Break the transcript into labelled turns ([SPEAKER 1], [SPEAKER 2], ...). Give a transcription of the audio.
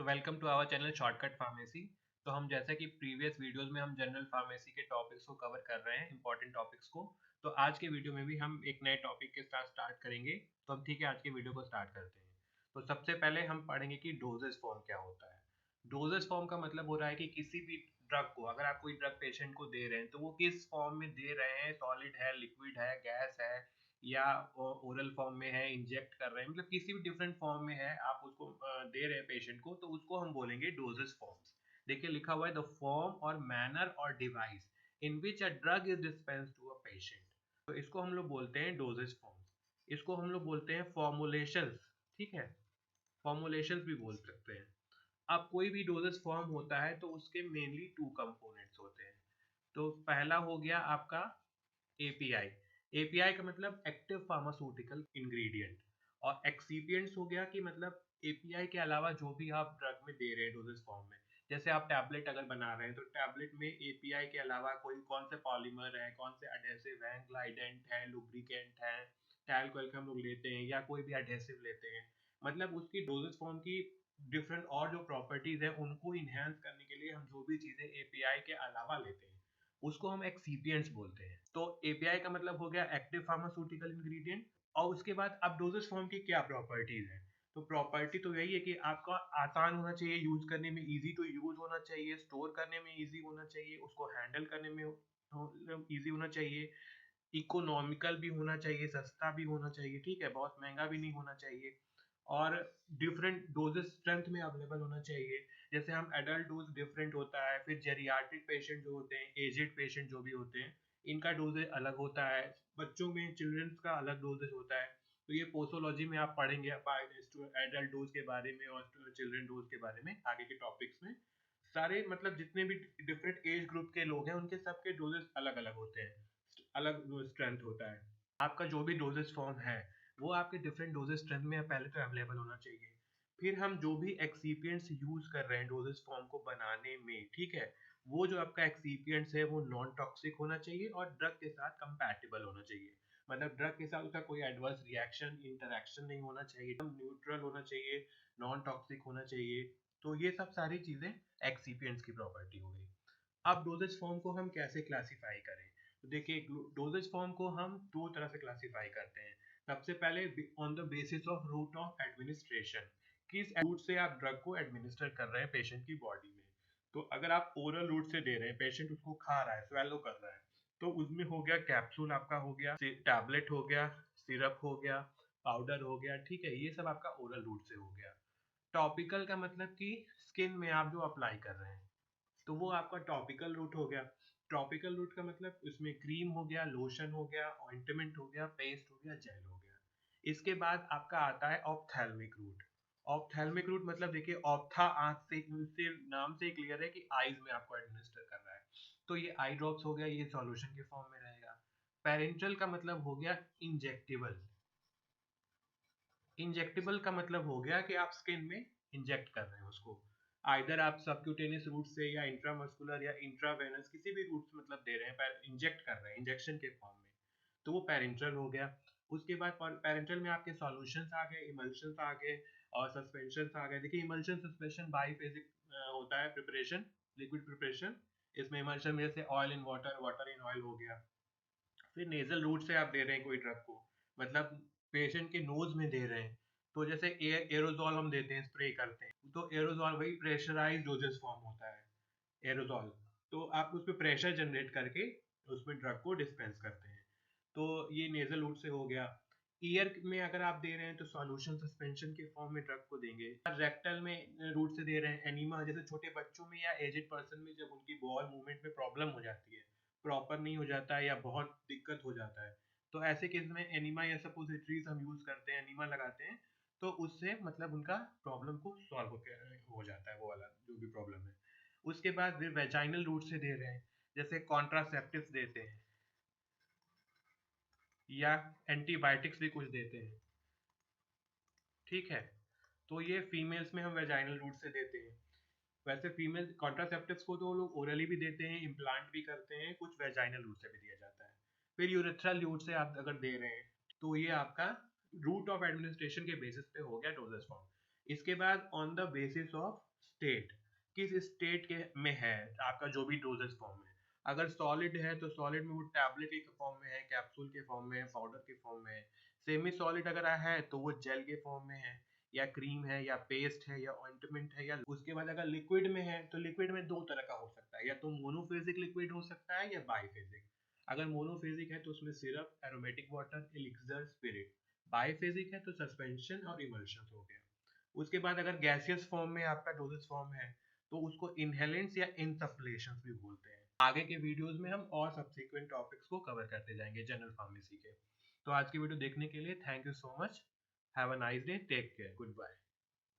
[SPEAKER 1] तो welcome to our channel shortcut pharmacy. तो हम जैसा कि प्रीवियस वीडियोस में हम जनरल फार्मेसी के टॉपिक्स को कवर कर रहे हैं, इंपॉर्टेंट टॉपिक्स को। तो आज के वीडियो में भी हम एक नए टॉपिक के साथ स्टार्ट करेंगे। तो हम ठीक है, आज के वीडियो को स्टार्ट करते हैं। तो सबसे पहले हम पढ़ेंगे कि डोजेज फॉर्म क्या होता है। डोजेज फॉर्म का मतलब हो रहा है कि किसी भी ड्रग को, अगर आप कोई ड्रग पेशेंट को दे रहे हैं तो वो किस फॉर्म में दे रहे हैं, सॉलिड है, लिक्विड है, गैस है, या ओरल फॉर्म में है, इंजेक्ट कर रहे हैं, मतलब किसी भी डिफरेंट फॉर्म में है, आप उसको दे रहे हैं पेशेंट को, तो उसको हम बोलेंगे डोजेस फॉर्म्स। देखिए लिखा हुआ है द फॉर्म और मैनर और device in which a drug is dispensed to a patient. तो इसको हम लोग बोलते हैं डोजेस फॉर्म्स। इसको हम लोग बोलते हैं फॉर्मुलेशंस। ठीक है, फॉर्मुलेशंस भी बोल सकते हैं। अब कोई भी डोजेस फॉर्म होता है तो उसके मेनली टू कंपोनेंट्स होते हैं। तो पहला हो गया आपका एपीआई। एपीआई का मतलब एक्टिव फार्मास्यूटिकल इंग्रेडिएंट। और एक्सीपिएंट्स हो गया कि मतलब एपीआई के अलावा जो भी आप ड्रग में दे रहे हैं डोजेस फॉर्म में। जैसे आप टैबलेट अगर बना रहे हैं तो टैबलेट में एपीआई के अलावा कोई कौन से पॉलीमर है, कौन से एडहेसिव है, ग्लाइडेंट है, लुब्रिकेंट है, टैल्कोहल हम लोग लेते हैं, या कोई भी एडहेसिव लेते हैं। मतलब उसकी डोजेस फॉर्म की डिफरेंट और जो प्रॉपर्टीज है उनको इन्हेंस करने के लिए हम जो भी चीजें एपीआई के अलावा लेते हैं उसको हम एक्सीपिएंट्स बोलते हैं। तो एपीआई का मतलब हो गया एक्टिव फार्मास्यूटिकल इंग्रेडिएंट। और उसके बाद अब डोजेस फॉर्म की क्या प्रॉपर्टीज है। तो प्रॉपर्टी तो यही है कि आपका आसान होना चाहिए, यूज करने में इजी टू यूज होना चाहिए, स्टोर करने में इजी होना चाहिए, उसको हैंडल करने में इजी होना चाहिए, इकोनॉमिकल भी होना चाहिए, सस्ता भी होना चाहिए, ठीक है, बहुत महंगा भी नहीं होना चाहिए, और डिफरेंट डोजेस स्ट्रेंथ में अवेलेबल होना चाहिए। जैसे हम एडल्ट डोज डिफरेंट होता है, फिर जेरियाट्रिक पेशेंट जो होते हैं, एजेड पेशेंट जो भी होते हैं, इनका डोजेज अलग होता है। बच्चों में, चिल्ड्रंस का अलग डोजेज होता है। तो ये पोसोलॉजी में आप पढ़ेंगे एडल्ट डोज के बारे में और चिल्ड्रन डोज के बारे में आगे के टॉपिक्स में। सारे मतलब जितने भी डिफरेंट एज ग्रुप के लोग हैं उनके सबके डोजेस अलग अलग होते हैं, अलग स्ट्रेंथ होता है। आपका जो भी डोजेस फॉर्म है वो आपके डिफरेंट डोजेस स्ट्रेंथ में पहले तो अवेलेबल होना चाहिए। फिर हम जो भी एक्सीपिएंट्स यूज कर रहे हैं डोजेस फॉर्म को बनाने में, ठीक है, वो जो आपका एक्सीपिएंट्स है वो नॉन टॉक्सिक होना चाहिए और ड्रग के साथ कंपैटिबल होना चाहिए। मतलब ड्रग के साथ उसका कोई एडवर्स रिएक्शन, इंटरेक्शन नहीं होना चाहिए, एकदम न्यूट्रल होना चाहिए, नॉन टॉक्सिक होना चाहिए। तो ये सब सारी चीजें एक्सीपिएंट्स की प्रॉपर्टी हो गई। अब डोजेज फॉर्म को हम कैसे क्लासिफाई करें। तो देखिए डोजेज फॉर्म को हम दो तरह से क्लासिफाई करते हैं। सबसे पहले on the basis of route of administration, किस रूट से आप ड्रग को एडमिनिस्टर कर रहे हैं पेशेंट की बॉडी में। तो अगर आप ओरल रूट से दे रहे हैं, पेशेंट उसको खा रहा है, स्वेलो कर रहा है, तो उसमें हो गया कैप्सूल आपका, हो गया टैबलेट, हो गया सिरप, हो गया पाउडर, हो गया, ठीक है, ये सब आपका ओरल रूट से हो गया। टॉपिकल का मतलब कि स्किन में आप जो अप्लाई कर रहे हैं, तो वो आपका टॉपिकल रूट हो गया। टॉपिकल रूट का मतलब उसमें क्रीम हो गया, लोशन हो गया, ऑइंटमेंट हो गया, पेस्ट हो गया, जेल हो गया। इसके बाद आपका आता है ऑप्थेल्मिक रूट। ऑप्थेल्मिक रूट मतलब देखिए ऑप्था आंख से नाम से क्लियर है कि आईज में आपको एडमिनिस्टर कर रहा है। तो ये आई ड्रॉप्स हो गया, ये सॉल्यूशन के फॉर्म में रहेगा। पेरेंट्रल का मतलब हो गया इंजेक्टेबल। इंजेक्टेबल का मतलब हो गया कि आप स्किन में इंजेक्ट कर रहे हैं उसको, आइदर आप सबक्यूटेनियस रूट से या इंट्रामस्कुलर या इंट्रावेनस किसी भी रूट से मतलब दे रहे हैं, इंजेक्ट कर रहे हैं इंजेक्शन के फॉर्म में, तो वो पेरेंट्रल हो गया। उसके बाद पेरेंट्रल में आपके सॉल्यूशंस आ गए, इमल्शंस आ गए और सस्पेंशंस आ गए। देखिए इमल्शन सस्पेंशन बाईफेजिक होता है प्रिपरेशन, लिक्विड प्रिपरेशन। इसमें इमल्शन में जैसे oil in water, water in oil हो गया। फिर नेजल रूट से आप दे रहे हैं कोई ड्रग को, मतलब पेशेंट के नोज में दे रहे हैं, तो जैसे एरोजॉल हम देते हैं, स्प्रे करते हैं, तो एरोजॉल वही प्रेशराइज डोजेस फॉर्म होता है, एरोजॉल। तो आप उस पर प्रेशर जनरेट करके उसमें ड्रग को डिस्पेंस करते हैं। तो ये नेजल रूट से हो गया। ईयर में अगर आप दे रहे हैं तो सॉल्यूशन सस्पेंशन के फॉर्म में ड्रग को देंगे। रेक्टल में रूट से दे रहे हैं, एनीमा, जैसे छोटे बच्चों में या एजेड पर्सन में जब उनकी बॉल मूवमेंट में प्रॉब्लम हो जाती है, प्रॉपर नहीं हो जाता है या बहुत दिक्कत हो जाता है, तो ऐसे केस में एनीमा या सपोजिटरीज हम यूज करते हैं, एनीमा लगाते हैं। तो उससे मतलब उनका प्रॉब्लम को सॉल्व हो जाता है, वो वाला जो भी प्रॉब्लम है। उसके बाद फिर वेजाइनल रूट से दे रहे हैं, जैसे कॉन्ट्रासेप्टिव्स देते हैं या एंटीबायोटिक्स भी कुछ देते हैं, ठीक है। तो ये फीमेल्स में हम वेजाइनल रूट से देते हैं। वैसे फीमेल कॉन्ट्रासेप्टिव्स को तो लोग ओरली भी देते हैं, इम्प्लांट भी करते हैं, कुछ वेजाइनल रूट से भी दिया जाता है। फिर यूरेथ्रल रूट से आप अगर दे रहे हैं तो ये आपका रूट ऑफ एडमिनिस्ट्रेशन के बेसिस पे हो गया डोजेस फॉर्म। इसके बाद on the basis of state, किस स्टेट के में है आपका जो भी डोजेस फॉर्म है। अगर सॉलिड है तो सॉलिड में वो टैबलेट के फॉर्म में है, कैप्सूल के फॉर्म में है, पाउडर के फॉर्म में है। सेमी सॉलिड अगर है तो वो जेल के फॉर्म में है, या क्रीम है, या पेस्ट है, या ऑइंटमेंट है। या उसके बाद अगर लिक्विड में है तो लिक्विड में दो तरह का हो सकता है, या तो मोनोफेजिक लिक्विड हो सकता है या बाइफेजिक। अगर मोनोफेजिक है तो उसमें syrup, aromatic water, elixir, spirit. Biphasic है तो सस्पेंशन और इमल्शन हो गया। उसके बाद अगर गैसियस फॉर्म में आपका डोजेस फॉर्म है तो उसको इनहेलेंट्स या इनसफलेशंस भी बोलते हैं। आगे के वीडियोस में हम और सब्सिक्वेंट टॉपिक्स को कवर करते जाएंगे जनरल फार्मेसी के। तो आज की वीडियो देखने के लिए thank you so much. Have a nice day, take care, good bye.